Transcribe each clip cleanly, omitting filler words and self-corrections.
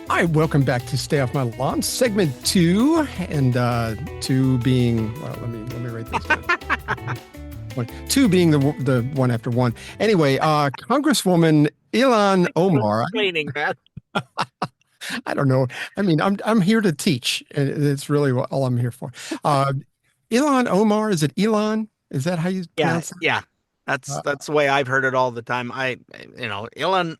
Hi, welcome back to Stay Off My Lawn, segment 2, and 2 being, well, let me write this down. 2 being the one after 1. Anyway, Congresswoman Ilhan Omar. Explaining that. I don't know. I mean, I'm here to teach, and it's really all I'm here for. Ilhan Omar, is it Elon? Is that how you Yeah, pronounce it? yeah. That's the way I've heard it all the time. Elon,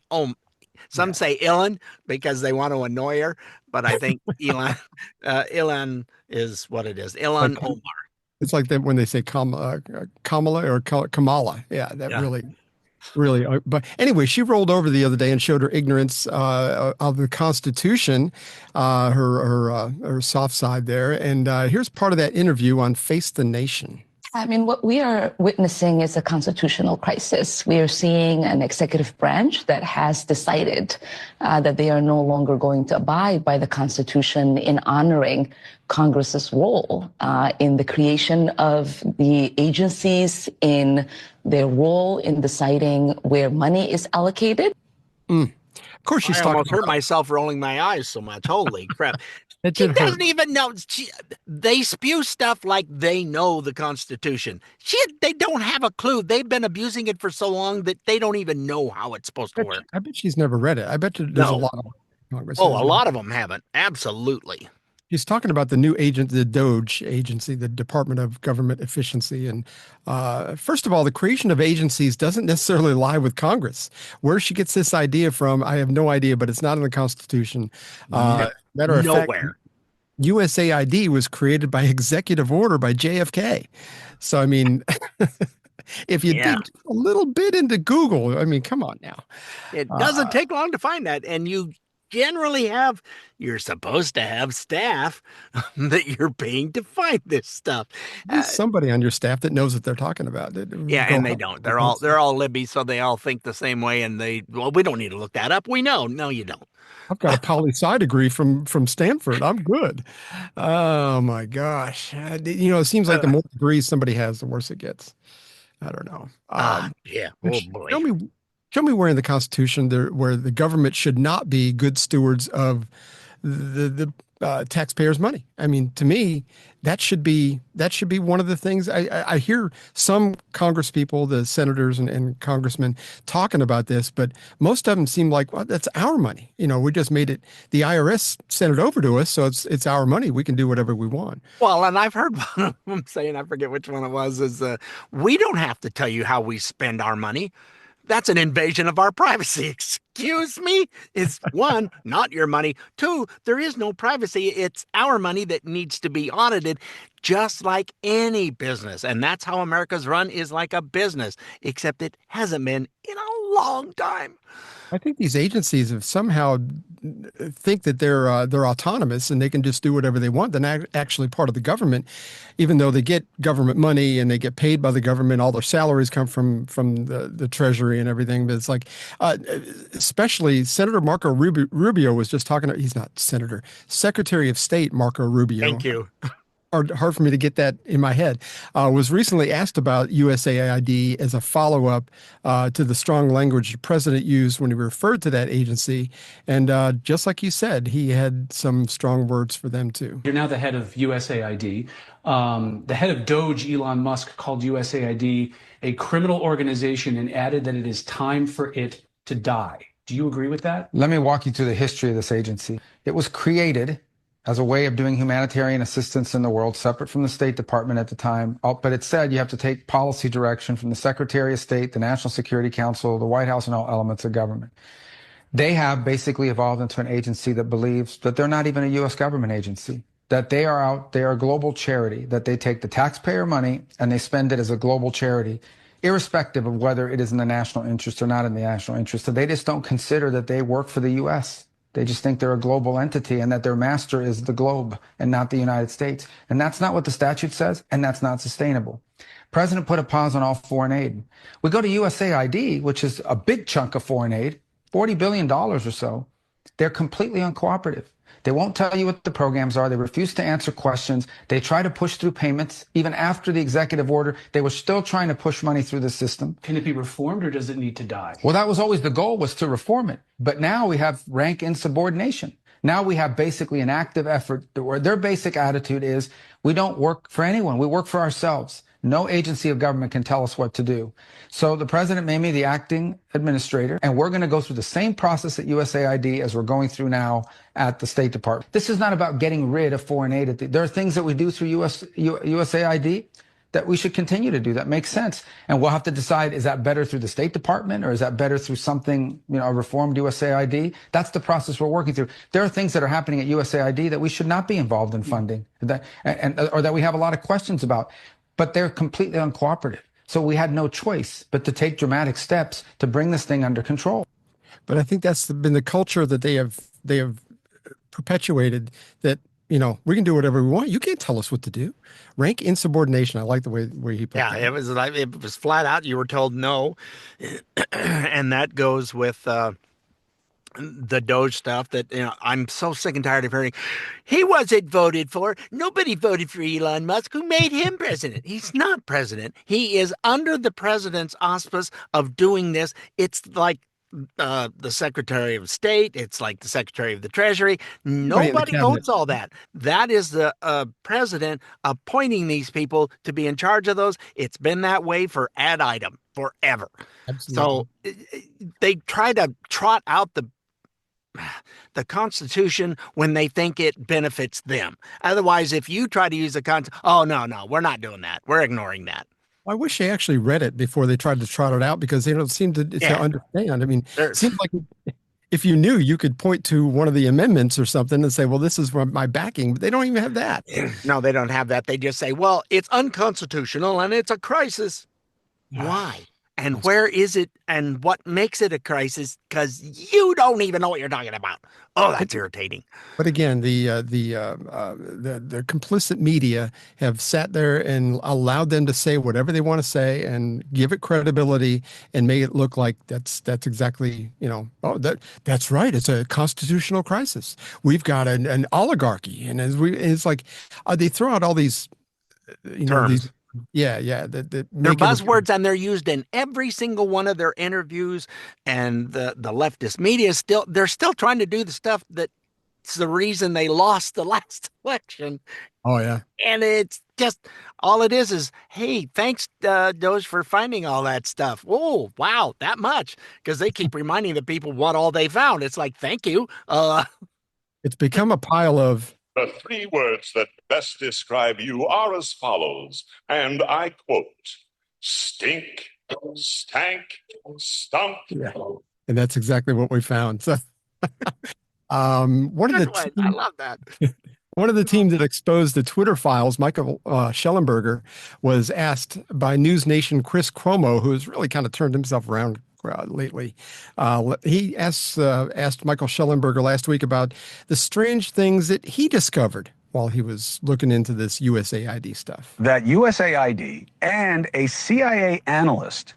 some Yeah. say Elon because they want to annoy her, but I think Elon, Elon is what it is. Like Elon Omar. it's like that when they say Kamala or Kamala. Yeah, that Yeah. really. But anyway, she rolled over the other day and showed her ignorance of the Constitution, her soft side there. And here's part of that interview on Face the Nation. I mean, what we are witnessing is a constitutional crisis. We are seeing an executive branch that has decided that they are no longer going to abide by the Constitution in honoring Congress's role in the creation of the agencies, in their role in deciding where money is allocated. Of course, she's I talking almost hurt about myself rolling my eyes so much. Holy crap. it She did hurt. doesn't even know. They spew stuff like they know the Constitution. They don't have a clue. They've been abusing it for so long that they don't even know how it's supposed to work. I bet she's never read it. I bet there's a No. lot of Congress. Oh, a lot of them haven't. Absolutely. He's talking about the new agent, the DOGE agency, the Department of Government Efficiency. And first of all, the creation of agencies doesn't necessarily lie with Congress. Where she gets this idea from, I have no idea, but it's not in the Constitution. Matter of fact, Nowhere. USAID was created by executive order by JFK. So, I mean, if you Yeah. dig a little bit into Google, I mean, come on now. It doesn't take long to find that. And you're supposed to have staff that you're paying to find this stuff. There's somebody on your staff that knows what they're talking about. Yeah, and they don't. They're all libby, so they all think the same way. And we don't need to look that up. We know. No, you don't. I've got a poli-sci degree from Stanford. I'm good. Oh my gosh. It seems like the more degrees somebody has, the worse it gets. I don't know. Yeah. Oh boy. Show me where in the Constitution where the government should not be good stewards of the taxpayers' money. I mean, to me, that should be one of the things. I hear some Congress people, the senators and congressmen, talking about this, but most of them seem like, well, that's our money. We just made it. The IRS sent it over to us, so it's our money. We can do whatever we want. Well, and I've heard one of them saying, I forget which one it was, is we don't have to tell you how we spend our money. That's an invasion of our privacy. Excuse me? It's one, not your money. Two, there is no privacy. It's our money that needs to be audited, just like any business. And that's how America's run, is like a business, except it hasn't been in a long time. I think these agencies have somehow think that they're autonomous and they can just do whatever they want. They're not actually part of the government, even though they get government money and they get paid by the government. All their salaries come from the Treasury and everything. But it's like, especially Senator Marco Rubio was just talking. He's not senator, Secretary of State Marco Rubio. Thank you. Hard for me to get that in my head, was recently asked about USAID as a follow-up to the strong language the president used when he referred to that agency. And just like you said, he had some strong words for them too. You're now the head of USAID. The head of DOGE, Elon Musk, called USAID a criminal organization and added that it is time for it to die. Do you agree with that? Let me walk you through the history of this agency. It was created as a way of doing humanitarian assistance in the world, separate from the State Department at the time. But it said you have to take policy direction from the Secretary of State, the National Security Council, the White House, and all elements of government. They have basically evolved into an agency that believes that they're not even a U.S. government agency, that they are a global charity, that they take the taxpayer money and they spend it as a global charity, irrespective of whether it is in the national interest or not in the national interest. So they just don't consider that they work for the U.S. They just think they're a global entity and that their master is the globe and not the United States. And that's not what the statute says, and that's not sustainable. President put a pause on all foreign aid. We go to USAID, which is a big chunk of foreign aid, $40 billion or so. They're completely uncooperative. They won't tell you what the programs are. They refuse to answer questions. They try to push through payments. Even after the executive order, they were still trying to push money through the system. Can it be reformed or does it need to die? Well, that was always the goal, was to reform it. But now we have rank insubordination. Now we have basically an active effort where their basic attitude is we don't work for anyone. We work for ourselves. No agency of government can tell us what to do. So the president made me the acting administrator, and we're going to go through the same process at USAID as we're going through now at the State Department. This is not about getting rid of foreign aid. There are things that we do through USAID that we should continue to do that makes sense. And we'll have to decide, is that better through the State Department or is that better through something, a reformed USAID? That's the process we're working through. There are things that are happening at USAID that we should not be involved in funding or that we have a lot of questions about, but they're completely uncooperative. So we had no choice but to take dramatic steps to bring this thing under control. But I think that's been the culture that they have perpetuated, that we can do whatever we want. You can't tell us what to do. Rank insubordination. I like the way he put that. Yeah, it was flat out. You were told no, and that goes with the Doge stuff that I'm so sick and tired of hearing. He wasn't voted for. Nobody voted for Elon Musk. Who made him president? He's not president. He is under the president's auspice of doing this. It's like the Secretary of State. It's like the Secretary of the Treasury. Nobody owns all that. That is the president appointing these people to be in charge of those. It's been that way for ad item forever. Absolutely. So they try to trot out the Constitution when they think it benefits them. Otherwise, if you try to use the Constitution, oh, no, we're not doing that. We're ignoring that. I wish they actually read it before they tried to trot it out, because they don't seem to understand. I mean, it seems like if you knew, you could point to one of the amendments or something and say, well, this is my backing, but they don't even have that. No, they don't have that. They just say, well, it's unconstitutional and it's a crisis. Why? And where is it, and what makes it a crisis? Because you don't even know what you're talking about. Oh, that's irritating. But again, the complicit media have sat there and allowed them to say whatever they want to say and give it credibility and make it look like that's exactly, that's right. It's a constitutional crisis. We've got an oligarchy, and it's like they throw out all these terms. They're buzzwords, and they're used in every single one of their interviews. And the leftist media they're still trying to do the stuff that's the reason they lost the last election. Oh yeah. And it's just, all it is, hey, thanks Doge for finding all that stuff. Oh, wow, that much. Because they keep reminding the people what all they found. It's like, thank you. It's become a pile of. The three words that best describe you are as follows, and I quote: stink, stank, stunk. Yeah. And that's exactly what we found. So, I love that. One of the team that exposed the Twitter files, Michael Schellenberger, was asked by News Nation Chris Cuomo, who has really kind of turned himself around lately. He asked Michael Schellenberger last week about the strange things that he discovered while he was looking into this USAID stuff. That USAID and a CIA analyst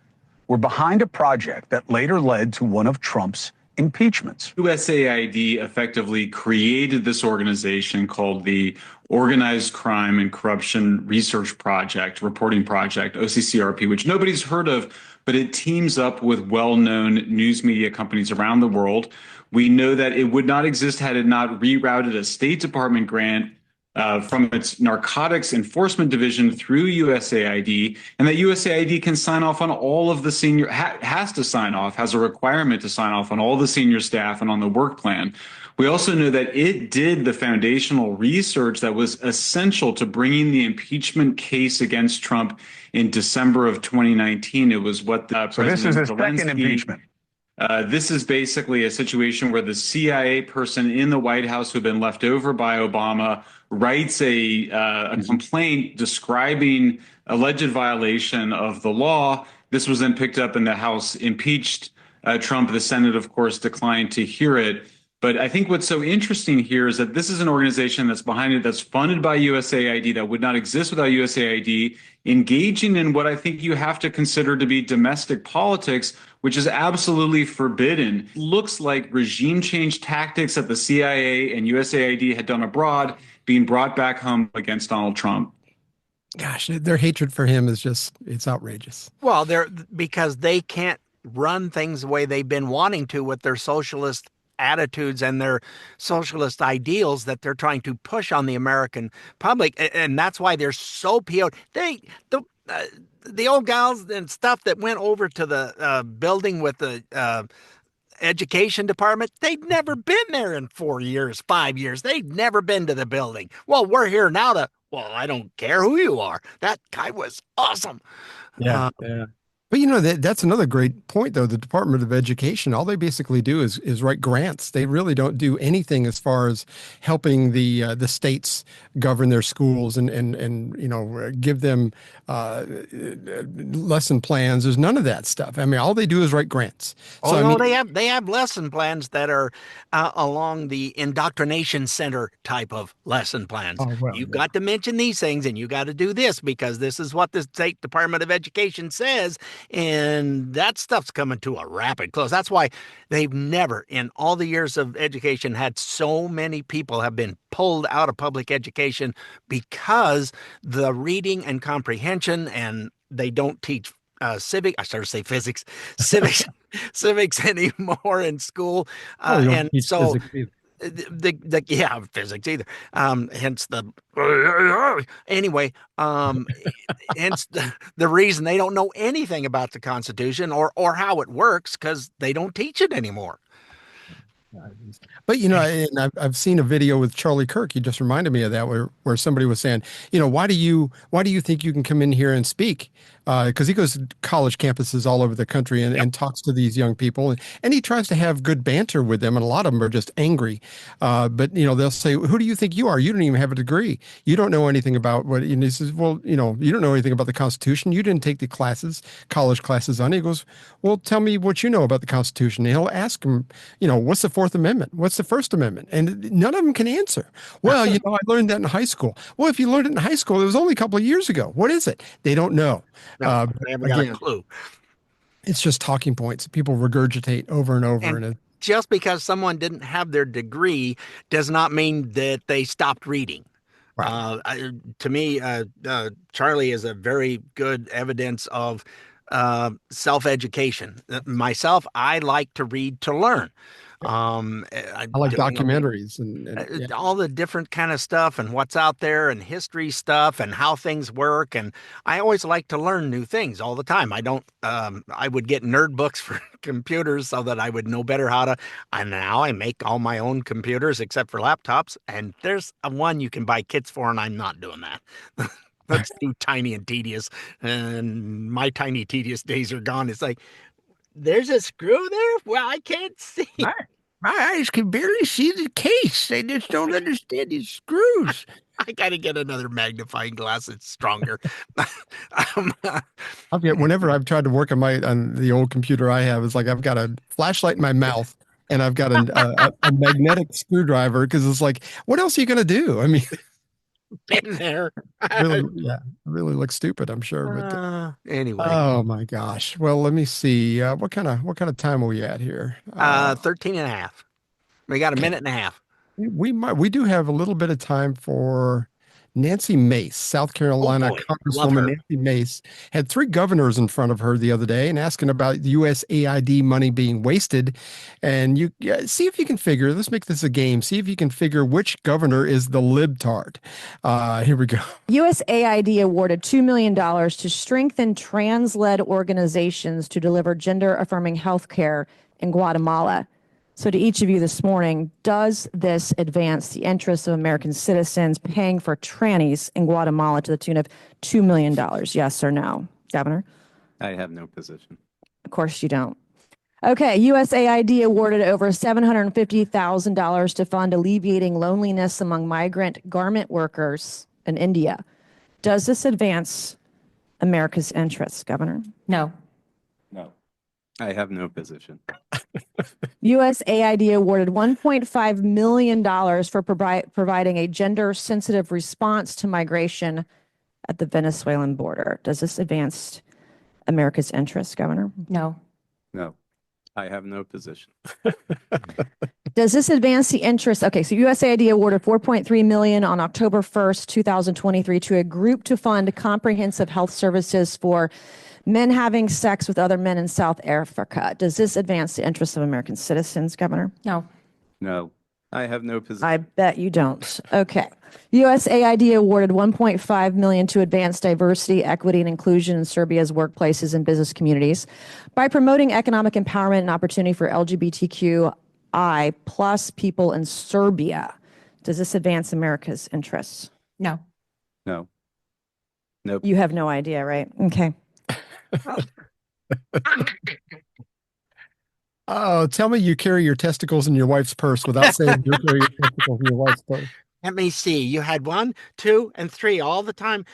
were behind a project that later led to one of Trump's impeachments. USAID effectively created this organization called the Organized Crime and Corruption Research Project, Reporting Project, OCCRP, which nobody's heard of, but it teams up with well-known news media companies around the world. We know that it would not exist had it not rerouted a State Department grant from its Narcotics Enforcement Division through USAID, and that USAID can sign off on all of the senior, has a requirement to sign off on all the senior staff and on the work plan. We also know that it did the foundational research that was essential to bringing the impeachment case against Trump in December of 2019. It was what the so this is his second impeachment. This is basically a situation where the CIA person in the White House who had been left over by Obama writes a complaint describing alleged violation of the law. This was then picked up and the House impeached Trump. The Senate, of course, declined to hear it. But I think what's so interesting here is that this is an organization that's behind it, that's funded by USAID, that would not exist without USAID, engaging in what I think you have to consider to be domestic politics, which is absolutely forbidden. Looks like regime change tactics that the CIA and USAID had done abroad being brought back home against Donald Trump. Gosh, their hatred for him is it's outrageous. Well, because they can't run things the way they've been wanting to with their socialist attitudes and their socialist ideals that they're trying to push on the American public, and that's why they're so PO'd. The old gals and stuff that went over to the building with the education department, they'd never been there in 4 years, 5 years. They'd never been to the building. Well, we're here now well, I don't care who you are. That guy was awesome. Yeah. But that's another great point, though. The Department of Education, all they basically do is write grants. They really don't do anything as far as helping the states govern their schools and give them lesson plans. There's none of that stuff. I mean, all they do is write grants. They have lesson plans that are along the indoctrination center type of lesson plans. You've got to mention these things, and you got to do this because this is what the State Department of Education says. And that stuff's coming to a rapid close. That's why they've never, in all the years of education, had so many people have been pulled out of public education because the reading and comprehension, and they don't teach civics anymore in school. And so physics either. Hence hence the reason they don't know anything about the Constitution or how it works, because they don't teach it anymore. But and I've seen a video with Charlie Kirk. You just reminded me of that, where somebody was saying, why do you think you can come in here and speak? Because he goes to college campuses all over the country and talks to these young people, and he tries to have good banter with them, and a lot of them are just angry. But they'll say, "Who do you think you are? You don't even have a degree. You don't know anything about what." And he says, "Well, you don't know anything about the Constitution. You didn't take the college classes on it." He goes, "Well, tell me what you know about the Constitution." And he'll ask him, "What's the Fourth Amendment? What's the First Amendment?" And none of them can answer. Well, I learned that in high school. Well, if you learned it in high school, it was only a couple of years ago. What is it? They don't know. They haven't got a clue. It's just talking points people regurgitate over and over. And just because someone didn't have their degree does not mean that they stopped reading. Right. To me, Charlie is a very good evidence of self-education. Myself, I like to read to learn. I like documentaries and all the different kind of stuff and what's out there and history stuff and how things work. And I always like to learn new things all the time. I would get nerd books for computers so that I would know better and now I make all my own computers except for laptops. And there's one you can buy kits for, and I'm not doing that. That's too tiny and tedious. And my tiny, tedious days are gone. It's like, there's a screw there? Well, I can't see. My eyes can barely see the case. They just don't understand these screws. I got to get another magnifying glass that's stronger. Whenever I've tried to work on the old computer I have, it's like I've got a flashlight in my mouth and I've got a magnetic screwdriver, because it's like, what else are you going to do? I mean, in there. Really looks stupid, I'm sure. But anyway. Oh my gosh. Well, let me see. What kind of time are we at here? 13 and a half. We got a minute and a half. We do have a little bit of time for Nancy Mace, South Carolina Congresswoman Nancy Mace, had 3 governors in front of her the other day and asking about the USAID money being wasted. And see if you can figure, let's make this a game. See if you can figure which governor is the libtard. Here we go. USAID awarded $2 million to strengthen trans-led organizations to deliver gender-affirming health care in Guatemala. So to each of you this morning, does this advance the interests of American citizens paying for trannies in Guatemala to the tune of $2 million? Yes or no? Governor? I have no position. Of course you don't. Okay, USAID awarded over $750,000 to fund alleviating loneliness among migrant garment workers in India. Does this advance America's interests, Governor? No. No. I have no position. USAID awarded $1.5 million for providing a gender-sensitive response to migration at the Venezuelan border. Does this advance America's interests, Governor? No. No. I have no position. Does this advance the interest? Okay, so USAID awarded $4.3 million on October 1st, 2023 to a group to fund comprehensive health services for men having sex with other men in South Africa. Does this advance the interests of American citizens, Governor? No. No, I have no position. I bet you don't. Okay. USAID awarded 1.5 million to advance diversity, equity, and inclusion in Serbia's workplaces and business communities by promoting economic empowerment and opportunity for LGBTQI plus people in Serbia. Does this advance America's interests? No. No. Nope. You have no idea, right? Okay. Oh, tell me you carry your testicles in your wife's purse without saying you carry your testicles in your wife's purse. Let me see. You had 1, 2, and 3 all the time.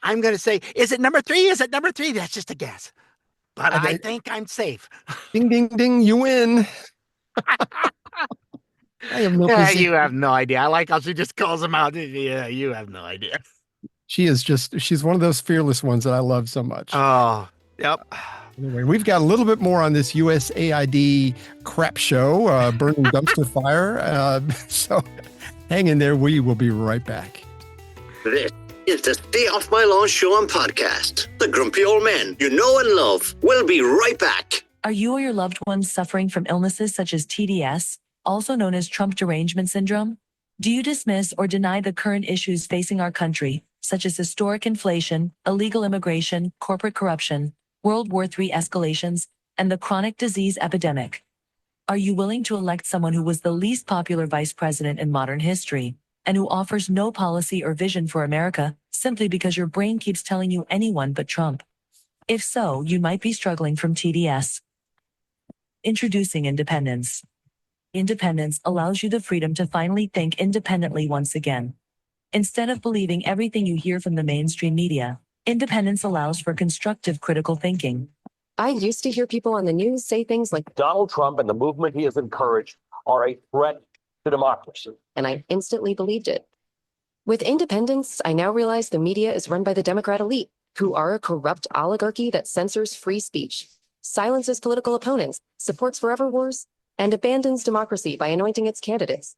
I'm going to say, is it number 3? Is it number 3? That's just a guess. But I think I'm safe. Ding, ding, ding. You win. I have no Yeah, position. you have no idea. I like how she just calls them out. Yeah, you have no idea. She's one of those fearless ones that I love so much. Oh, yep. Anyway, we've got a little bit more on this USAID crap show, burning dumpster fire. So hang in there. We will be right back. This is the Stay Off My Lawn show and podcast. The grumpy old men you know and love. We'll be right back. Are you or your loved ones suffering from illnesses such as TDS, also known as Trump derangement syndrome? Do you dismiss or deny the current issues facing our country, such as historic inflation, illegal immigration, corporate corruption, World War III escalations, and the chronic disease epidemic? Are you willing to elect someone who was the least popular vice president in modern history, and who offers no policy or vision for America simply because your brain keeps telling you anyone but Trump? If so, you might be struggling from TDS. Introducing Independence. Independence allows you the freedom to finally think independently once again. Instead of believing everything you hear from the mainstream media, Independence allows for constructive critical thinking. I used to hear people on the news say things like Donald Trump and the movement he has encouraged are a threat to democracy. And I instantly believed it. With Independence, I now realize the media is run by the Democrat elite, who are a corrupt oligarchy that censors free speech, silences political opponents, supports forever wars, and abandons democracy by anointing its candidates.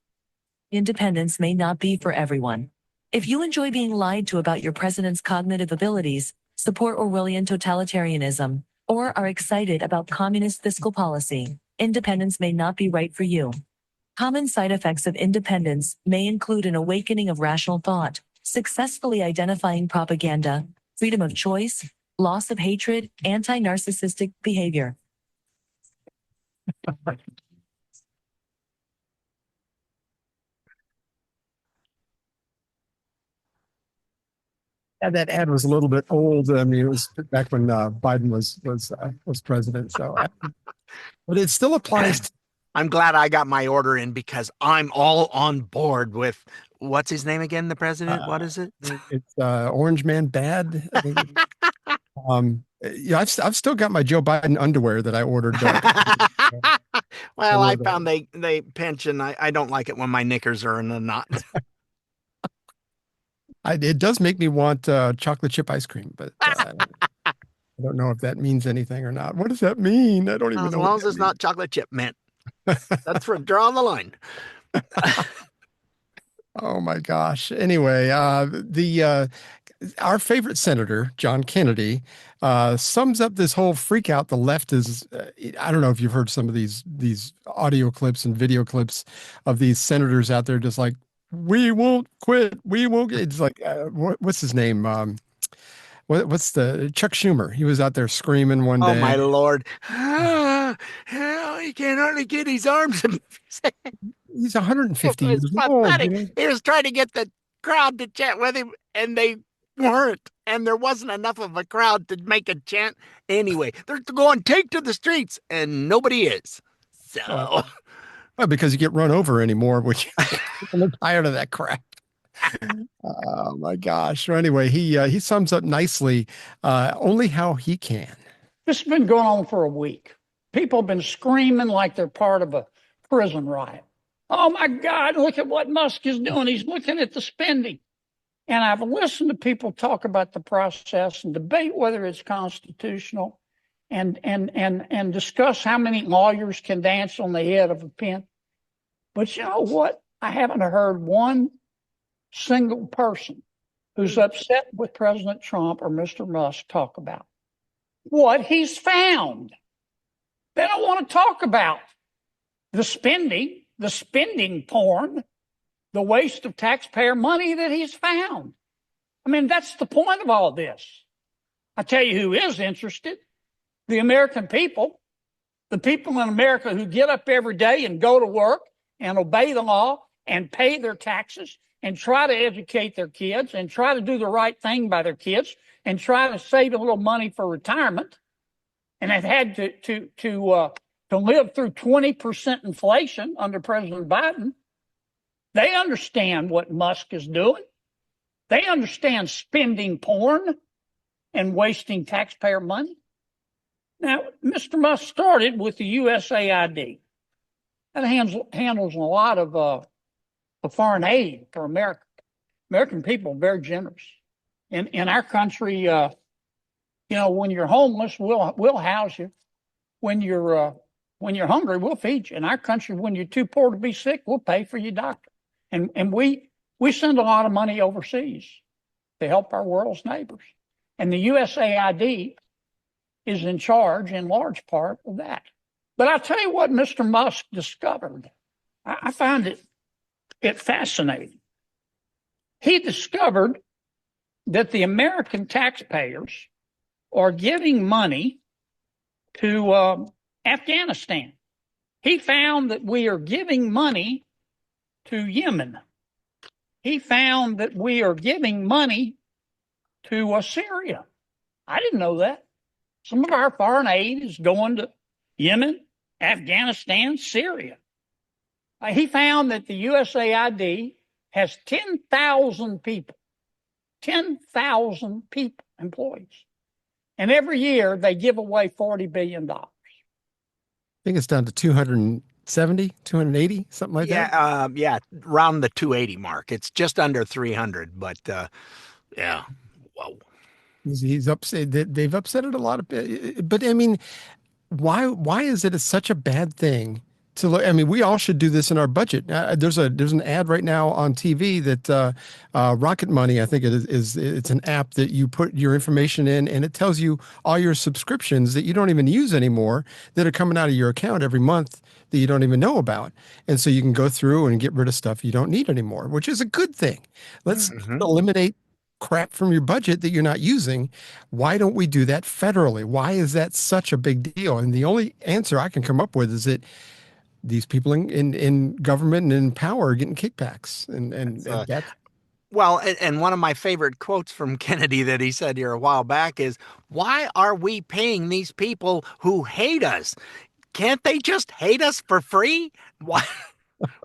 Independence may not be for everyone. If you enjoy being lied to about your president's cognitive abilities, support Orwellian totalitarianism, or are excited about communist fiscal policy, Independence may not be right for you. Common side effects of Independence may include an awakening of rational thought, successfully identifying propaganda, freedom of choice, loss of hatred, anti-narcissistic behavior. Yeah, that ad was a little bit old. I mean, it was back when Biden was president. So, but it still applies. I'm glad I got my order in because I'm all on board with what's his name again? The president? What is it? It's Orange Man Bad. I think. Yeah, I've still got my Joe Biden underwear that I ordered. Well, I found they pinch, and I don't like it when my knickers are in a knot. It does make me want chocolate chip ice cream, but I don't know if that means anything or not. What does that mean? I don't even know. As long as it's not chocolate chip, man. That's for drawing the line. Oh my gosh. Anyway, our favorite senator, John Kennedy, sums up this whole freak out. The left is, I don't know if you've heard some of these audio clips and video clips of these senators out there just like, we won't quit. We won't. It's like, what's his name? What's the Chuck Schumer? He was out there screaming one day. Oh my Lord. He can hardly get his arms. He's 150 years old. He was trying to get the crowd to chant with him, and they weren't. And there wasn't enough of a crowd to make a chant anyway. They're going take to the streets, and nobody is. So. Well, because you get run over anymore, which I'm tired of that crap. Oh my gosh. So anyway, he sums up nicely only how he can. This has been going on for a week. People have been screaming like they're part of a prison riot. Oh my God, look at what Musk is doing. He's looking at the spending. And I've listened to people talk about the process and debate whether it's constitutional and discuss how many lawyers can dance on the head of a pin. But you know what? I haven't heard one single person who's upset with President Trump or Mr. Musk talk about what he's found. They don't want to talk about the spending. the spending porn, the waste of taxpayer money that he's found. I mean, that's the point of all this. I tell you who is interested, the American people, the people in America who get up every day and go to work and obey the law and pay their taxes and try to educate their kids and try to do the right thing by their kids and try to save a little money for retirement, and have had to live through 20% inflation under President Biden. They understand what Musk is doing. They understand spending porn and wasting taxpayer money. Now, Mr. Musk started with the USAID. That handles a lot of foreign aid for America. American people are very generous. In our country, when you're homeless, we'll house you. When you're hungry, we'll feed you. In our country, when you're too poor to be sick, we'll pay for your doctor. And we send a lot of money overseas to help our world's neighbors. And the USAID is in charge in large part of that. But I'll tell you what Mr. Musk discovered. I find it fascinating. He discovered that the American taxpayers are giving money to Afghanistan. He found that we are giving money to Yemen. He found that we are giving money to Syria. I didn't know that. Some of our foreign aid is going to Yemen, Afghanistan, Syria. He found that the USAID has 10,000 people, employees. And every year they give away $40 billion. I think it's down to 270, 280, something like that. Yeah, around the 280 mark. It's just under 300, but yeah. Whoa. He's upset. They've upset it a lot of bit. But I mean, why is it such a bad thing to look? I mean, we all should do this in our budget. There's an ad right now on TV that Rocket Money, I think it's an app that you put your information in and it tells you all your subscriptions that you don't even use anymore that are coming out of your account every month that you don't even know about. And so you can go through and get rid of stuff you don't need anymore, which is a good thing. Let's eliminate crap from your budget that you're not using. Why don't we do that federally? Why is that such a big deal? And the only answer I can come up with is that these people in government and in power are getting kickbacks. And that's well, and one of my favorite quotes from Kennedy that he said here a while back is, why are we paying these people who hate us? Can't they just hate us for free? Why?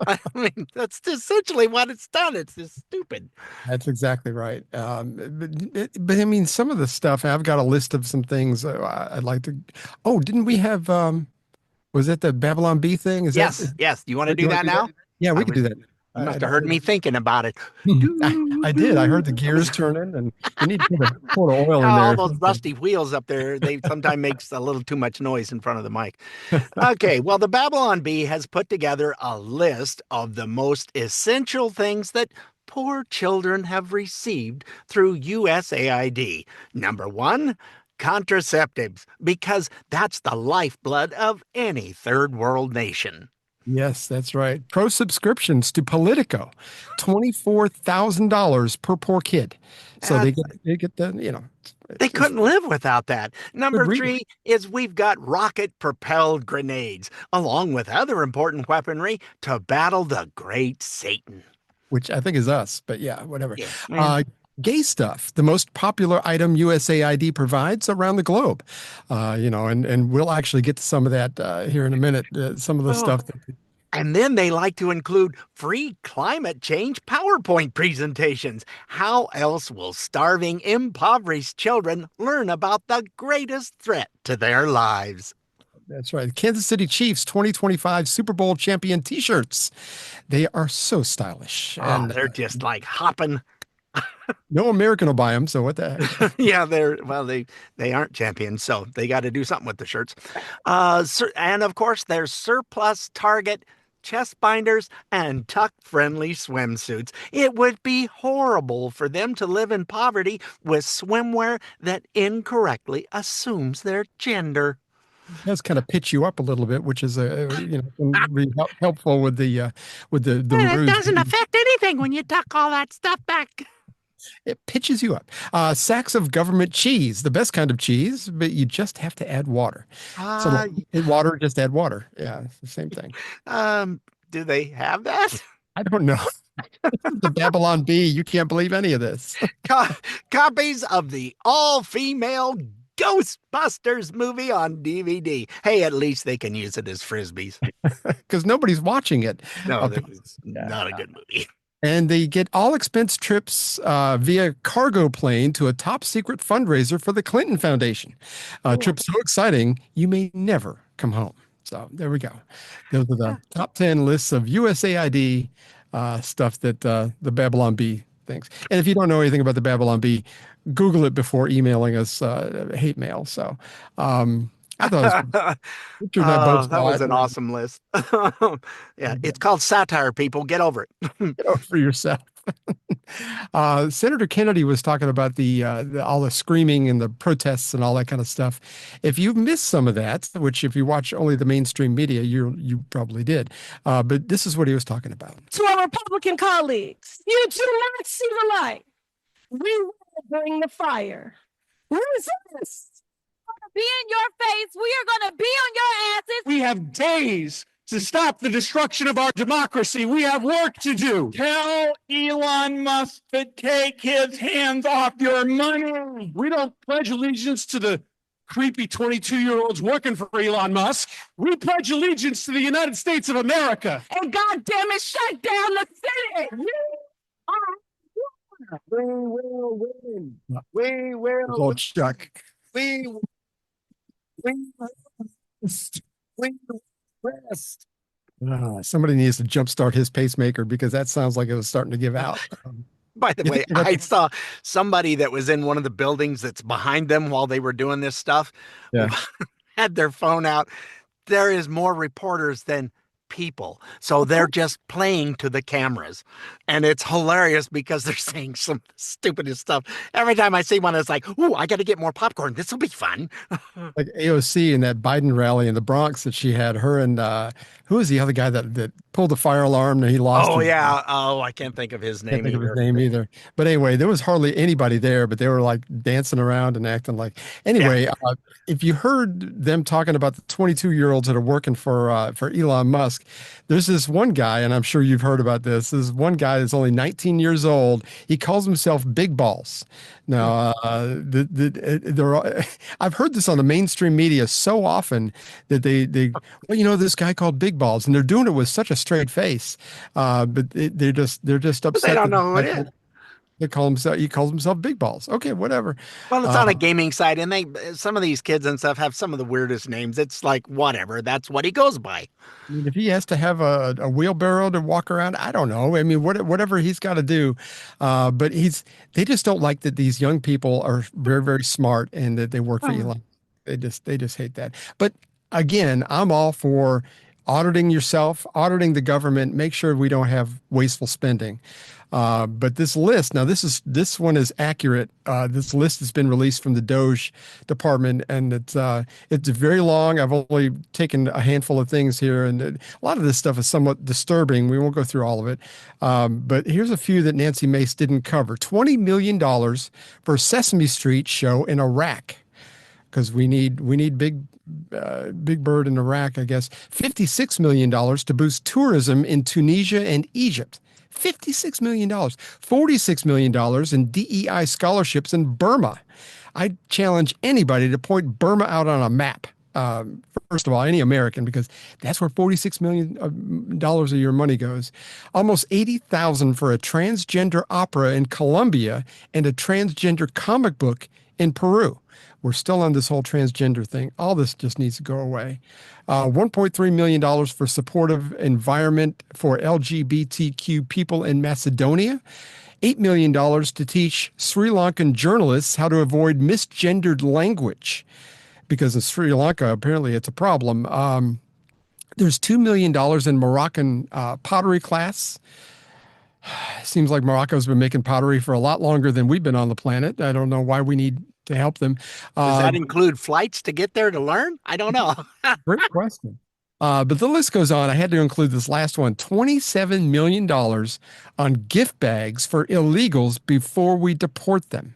I mean, that's essentially what it's done. It's just stupid. That's exactly right. But I mean, some of the stuff, I've got a list of some things I'd like to. Oh, didn't we have, was it the Babylon Bee thing? Yes. Do you want to do that now? Yeah, we can do that. You must have heard me thinking about it. I did. I heard the gears turning, and we need to pour the oil in there. All those rusty wheels up there, they sometimes makes a little too much noise in front of the mic. Okay, well, the Babylon Bee has put together a list of the most essential things that poor children have received through USAID. Number one, contraceptives, because that's the lifeblood of any third world nation. Yes, that's right. Pro subscriptions to Politico, $24,000 per poor kid. So they get the, They couldn't live without that. Number three is we've got rocket-propelled grenades, along with other important weaponry to battle the great Satan. Which I think is us, but yeah, whatever. Gay stuff, the most popular item USAID provides around the globe. And we'll actually get to some of that here in a minute. Some of the stuff. And then they like to include free climate change PowerPoint presentations. How else will starving, impoverished children learn about the greatest threat to their lives? That's right. Kansas City Chiefs 2025 Super Bowl champion T-shirts. They are so stylish. And they're just like hopping. No American will buy them, so what the heck? Yeah, they aren't champions, so they got to do something with the shirts. And of course, there's surplus Target chest binders and tuck-friendly swimsuits. It would be horrible for them to live in poverty with swimwear that incorrectly assumes their gender. does kind of pitch you up a little bit, which is really helpful with the It ruse. doesn't affect anything when you tuck all that stuff back. It pitches you up. Sacks of government cheese, the best kind of cheese, but you just have to add water. So water, just add water. Yeah, it's the same thing. Do they have that? I don't know. The Babylon Bee, you can't believe any of this. Copies of the all-female Ghostbusters movie on DVD. Hey, at least they can use it as frisbees. Because nobody's watching it. No, that was not a good movie. And they get all expense trips via cargo plane to a top secret fundraiser for the Clinton Foundation. Trip so exciting, you may never come home. So there we go. Those are the top 10 lists of USAID stuff that the Babylon Bee thinks. And if you don't know anything about the Babylon Bee, Google it before emailing us hate mail. So I thought that was an awesome list. Yeah, it's called satire, people. Get over it. Get over yourself. Senator Kennedy was talking about all the screaming and the protests and all that kind of stuff. If you've missed some of that, which if you watch only the mainstream media, you probably did. But this is what he was talking about. To our Republican colleagues, you do not see the light. We will bring the fire. Resist. Be in your face. We are going to be on your asses. We have days to stop the destruction of our democracy. We have work to do. Tell Elon Musk to take his hands off your money. We don't pledge allegiance to the creepy 22-year-olds working for Elon Musk. We pledge allegiance to the United States of America. And God damn it, shut down the Senate. We will win. We will. Old Chuck. We rest. Somebody needs to jumpstart his pacemaker because that sounds like it was starting to give out. By the way, I saw somebody that was in one of the buildings that's behind them while they were doing this stuff. Yeah. Had their phone out. There is more reporters than people. So they're just playing to the cameras. And it's hilarious because they're saying some stupidest stuff. Every time I see one, it's like, ooh, I got to get more popcorn. This will be fun. Like AOC in that Biden rally in the Bronx that she had, her and who was the other guy that pulled the fire alarm and he lost Oh, his, yeah. Oh, I can't think of his name can't think of either. his name either. But anyway, there was hardly anybody there, but they were like dancing around and acting like. Anyway, if you heard them talking about the 22-year-olds that are working for Elon Musk, there's this one guy, and I'm sure you've heard about this. This one guy that's only 19 years old. He calls himself Big Balls. Now, I've heard this on the mainstream media so often that this guy called Big Balls, and they're doing it with such a straight face, but they're just upset. But they don't know who it is. He calls himself Big Balls. Okay, whatever. Well, it's on a gaming site, and some of these kids and stuff have some of the weirdest names. It's like, whatever. That's what he goes by. I mean, if he has to have a wheelbarrow to walk around, I don't know. I mean, whatever he's got to do. But they just don't like that these young people are very, very smart and that they work for Elon. They just hate that. But again, I'm all for auditing yourself, auditing the government, make sure we don't have wasteful spending. But this list, now this one is accurate. This list has been released from the Doge department, and it's very long. I've only taken a handful of things here, and a lot of this stuff is somewhat disturbing. We won't go through all of it. But here's a few that Nancy Mace didn't cover. $20 million for Sesame Street show in Iraq, because we need Big Bird in Iraq, I guess. $56 million to boost tourism in Tunisia and Egypt. $56 million, $46 million in DEI scholarships in Burma. I challenge anybody to point Burma out on a map. First of all, any American, because that's where $46 million of your money goes. Almost $80,000 for a transgender opera in Colombia and a transgender comic book in Peru. We're still on this whole transgender thing. All this just needs to go away. $1.3 million for supportive environment for LGBTQ people in Macedonia. $8 million to teach Sri Lankan journalists how to avoid misgendered language, because in Sri Lanka, apparently it's a problem. There's $2 million in Moroccan pottery class. Seems like Morocco's been making pottery for a lot longer than we've been on the planet. I don't know why we need to help them. Does that include flights to get there to learn? I don't know. Great question. But the list goes on. I had to include this last one: $27 million on gift bags for illegals before we deport them.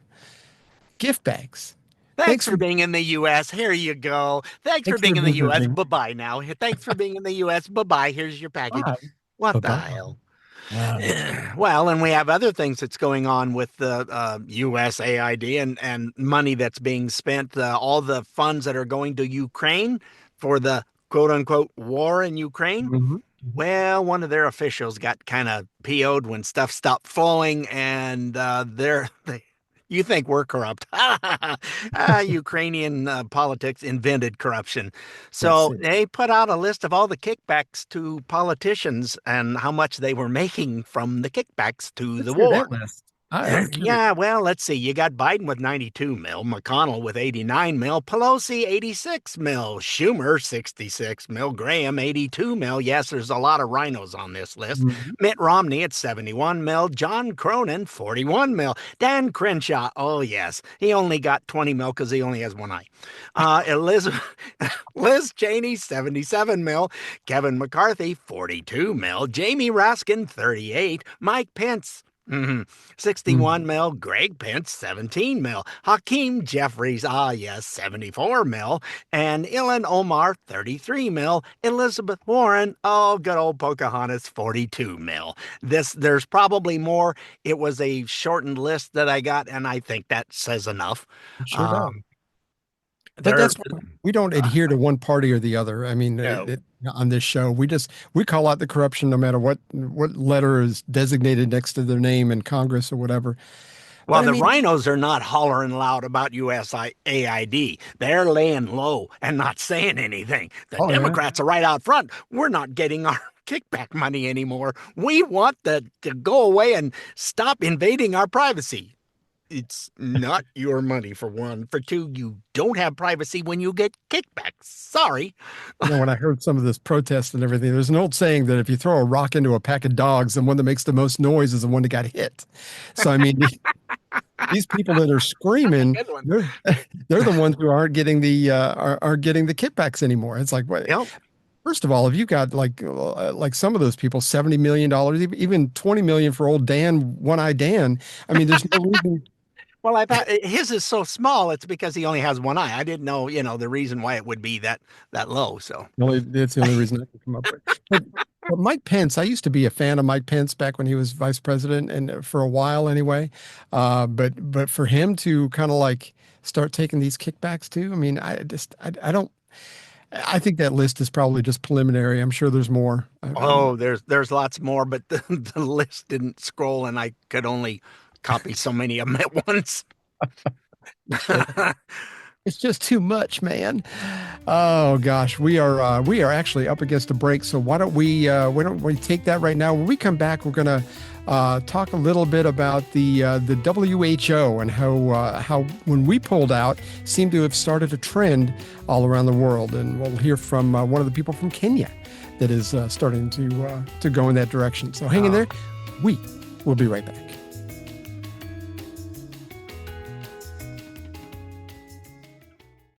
Gift bags. Thanks for being in the U.S. Here you go. Thanks for being in the U.S. Bye-bye now. Thanks for being in the U.S. Bye-bye. Here's your package. Bye. What Bye-bye. the hell? Well, and we have other things that's going on with the USAID and money that's being spent, all the funds that are going to Ukraine for the quote-unquote war in Ukraine. Mm-hmm. Well, one of their officials got kind of PO'd when stuff stopped flowing, and you think we're corrupt. Ukrainian politics invented corruption. So they put out a list of all the kickbacks to politicians and how much they were making from the kickbacks to the war. Yeah, well, let's see. You got Biden with 92 mil, McConnell with 89 mil, Pelosi 86 mil, Schumer 66 mil, Graham 82 mil. Yes, there's a lot of rhinos on this list. Mitt Romney at 71 mil, John Cronin 41 mil, Dan Crenshaw, oh yes, he only got 20 mil because he only has one eye. Liz Cheney 77 mil, Kevin McCarthy 42 mil, Jamie Raskin 38, Mike Pence 61 mil, Greg Pence 17 mil, Hakeem Jeffries, 74 mil, and Ilhan Omar 33 mil, Elizabeth Warren, good old Pocahontas 42 mil. There's probably more. It was a shortened list that I got, and I think that says enough. Sure does. But that's why we don't adhere to one party or the other. I mean, on this show, we call out the corruption no matter what letter is designated next to their name in Congress or whatever. Well, the rhinos are not hollering loud about USAID. They're laying low and not saying anything. The Democrats are right out front. We're not getting our kickback money anymore. We want that to go away and stop invading our privacy. It's not your money, for one. For two, you don't have privacy when you get kickbacks. Sorry. When I heard some of this protest and everything, there's an old saying that if you throw a rock into a pack of dogs, the one that makes the most noise is the one that got hit. So, I mean, these people that are screaming, they're the ones who aren't getting the kickbacks anymore. It's like, what? First of all, if you got like some of those people, $70 million, even $20 million for old Dan, One-Eye Dan, I mean, there's no reason. Well, I thought his is so small. It's because he only has one eye. I didn't know, the reason why it would be that low. So that's the only reason I could come up with. But Mike Pence, I used to be a fan of Mike Pence back when he was vice president, and for a while anyway. But for him to kind of like start taking these kickbacks too, I mean, I don't. I think that list is probably just preliminary. I'm sure there's more. There's lots more, but the list didn't scroll, and I could only copy so many of them at once. It's just too much, man. Oh gosh, we are actually up against a break. So why don't we take that right now? When we come back, we're gonna talk a little bit about the WHO and how when we pulled out seemed to have started a trend all around the world, and we'll hear from one of the people from Kenya that is starting to go in that direction. So hang in there. We will be right back.